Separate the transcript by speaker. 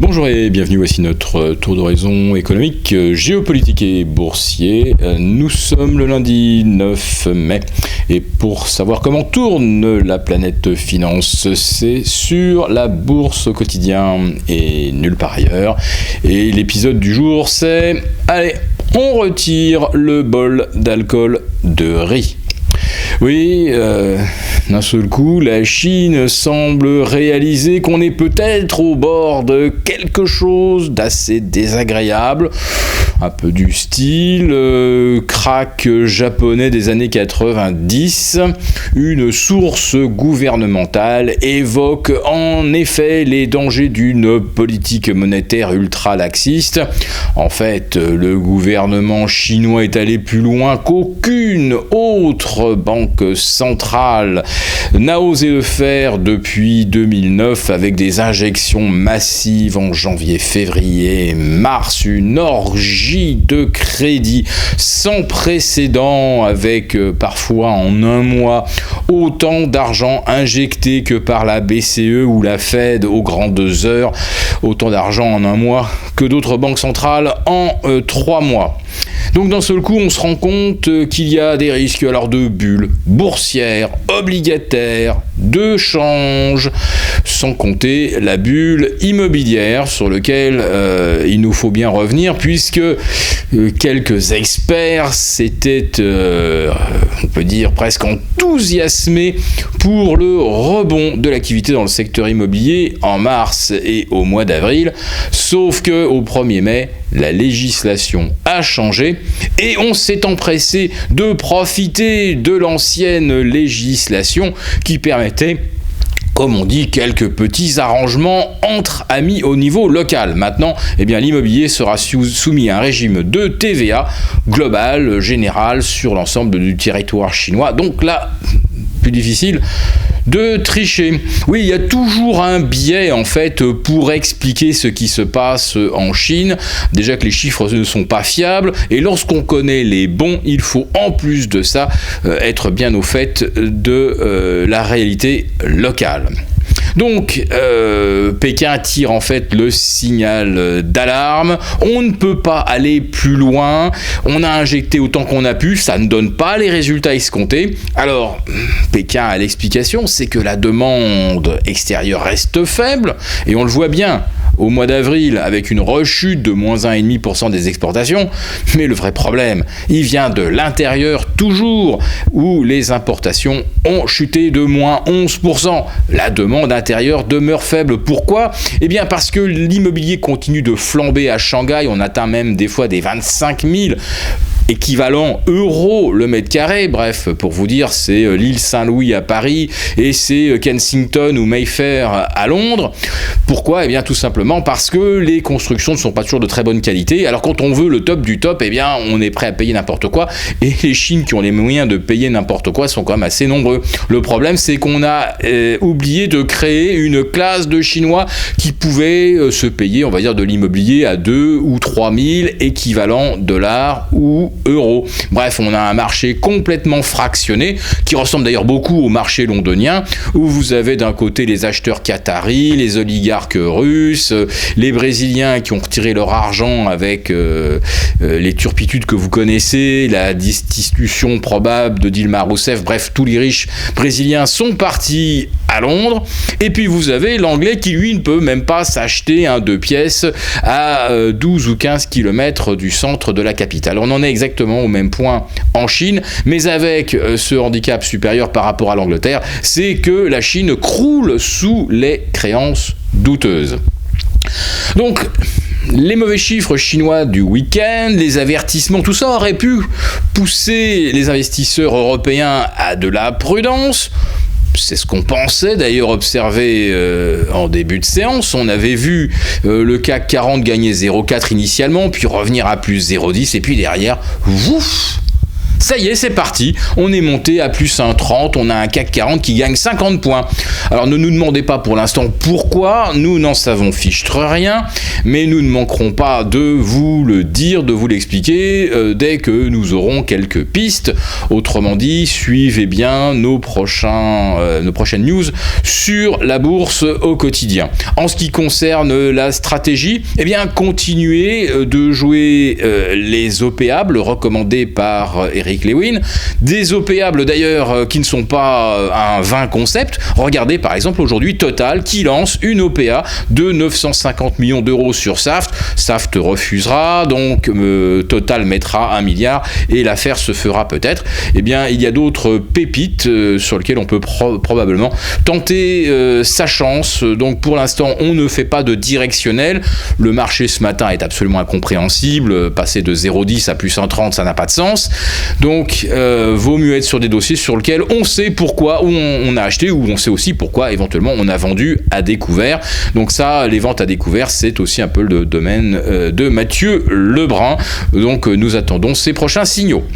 Speaker 1: Bonjour et bienvenue, voici notre tour d'horizon économique, géopolitique et boursier. Nous sommes le lundi 9 mai et pour savoir comment tourne la planète finance, c'est sur la bourse au quotidien et nulle part ailleurs. Et l'épisode du jour c'est, allez, on retire le bol d'alcool de riz. Oui, d'un seul coup, la Chine semble réaliser qu'on est peut-être au bord de quelque chose d'assez désagréable, un peu du style crack japonais des années 90. Une source gouvernementale évoque en effet les dangers d'une politique monétaire ultra-laxiste. En fait, le gouvernement chinois est allé plus loin qu'aucune autre banque centrale n'a osé le faire depuis 2009 avec des injections massives en janvier, février, mars, une orgie de crédit sans précédent avec parfois en un mois autant d'argent injecté que par la BCE ou la Fed aux grandes heures, autant d'argent en un mois que d'autres banques centrales en 3 mois. Donc d'un seul coup, on se rend compte qu'il y a des risques alors de bulles boursières, obligataires, de change, sans compter la bulle immobilière sur laquelle il nous faut bien revenir puisque quelques experts s'étaient, on peut dire, presque enthousiasmés pour le rebond de l'activité dans le secteur immobilier en mars et au mois d'avril, sauf qu'au 1er mai, la législation a changé et on s'est empressé de profiter de l'ancienne législation qui permettait, comme on dit, quelques petits arrangements entre amis au niveau local. Maintenant, l'immobilier sera soumis à un régime de TVA global, général, sur l'ensemble du territoire chinois. Donc là, plus difficile de tricher. Oui, il y a toujours un biais en fait pour expliquer ce qui se passe en Chine. Déjà que les chiffres ne sont pas fiables et lorsqu'on connaît les bons, il faut en plus de ça être bien au fait de la réalité locale. Donc, Pékin tire en fait le signal d'alarme. On ne peut pas aller plus loin. On a injecté autant qu'on a pu. Ça ne donne pas les résultats escomptés. Alors, Pékin a l'explication, c'est que la demande extérieure reste faible. Et on le voit bien au mois d'avril avec une rechute de moins 1,5% des exportations. Mais le vrai problème, il vient de l'intérieur toujours, où les importations ont chuté de moins 11%. La demande intérieure demeure faible. Pourquoi ? Eh bien parce que l'immobilier continue de flamber à Shanghai. On atteint même des fois des 25 000 équivalent euros le mètre carré. Bref, pour vous dire, c'est l'île Saint-Louis à Paris et c'est Kensington ou Mayfair à Londres. Pourquoi ? Eh bien tout simplement parce que les constructions ne sont pas toujours de très bonne qualité. Alors quand on veut le top du top, eh bien on est prêt à payer n'importe quoi et les Chines qui ont les moyens de payer n'importe quoi sont quand même assez nombreux. Le problème, c'est qu'on a oublié de créer une classe de Chinois qui pouvaient se payer, on va dire, de l'immobilier à 2 ou 3 000 équivalents dollars ou euros. Bref, on a un marché complètement fractionné qui ressemble d'ailleurs beaucoup au marché londonien où vous avez d'un côté les acheteurs qataris, les oligarques russes, les Brésiliens qui ont retiré leur argent avec les turpitudes que vous connaissez, la destitution probable de Dilma Rousseff, bref, tous les riches brésiliens sont partis à Londres. Et puis vous avez l'anglais qui lui ne peut même pas s'acheter un 2 pièces à 12 ou 15 km du centre de la capitale. On en est exactement au même point en Chine, mais avec ce handicap supérieur par rapport à l'Angleterre, c'est que la Chine croule sous les créances douteuses. Donc, les mauvais chiffres chinois du week-end, les avertissements, tout ça aurait pu pousser les investisseurs européens à de la prudence. C'est ce qu'on pensait d'ailleurs observer en début de séance. On avait vu le CAC 40 gagner 0,4 initialement, puis revenir à plus 0,10, et puis derrière, ouf, Ça y est, c'est parti. On est monté à plus 1,30. On a un CAC 40 qui gagne 50 points. Alors ne nous demandez pas pour l'instant pourquoi. Nous n'en savons fichtre rien. Mais nous ne manquerons pas de vous le dire, de vous l'expliquer dès que nous aurons quelques pistes. Autrement dit, suivez bien nos prochaines news sur la bourse au quotidien. En ce qui concerne la stratégie, eh bien, continuez de jouer les OPAbles recommandés par Eric Lewin. Des OPAbles d'ailleurs qui ne sont pas un vain concept. Regardez par exemple aujourd'hui Total qui lance une OPA de 950 millions d'euros sur Saft. Saft refusera, donc Total mettra 1 milliard et l'affaire se fera peut-être. Eh bien, il y a d'autres pépites sur lesquelles on peut probablement tenter sa chance. Donc pour l'instant, on ne fait pas de directionnel. Le marché ce matin est absolument incompréhensible. Passer de 0,10 à plus 1,30, ça n'a pas de sens. Donc, vaut mieux être sur des dossiers sur lesquels on sait pourquoi on a acheté, ou on sait aussi pourquoi éventuellement on a vendu à découvert. Donc ça, les ventes à découvert, c'est aussi un peu le domaine de Mathieu Lebrun. Donc nous attendons ces prochains signaux.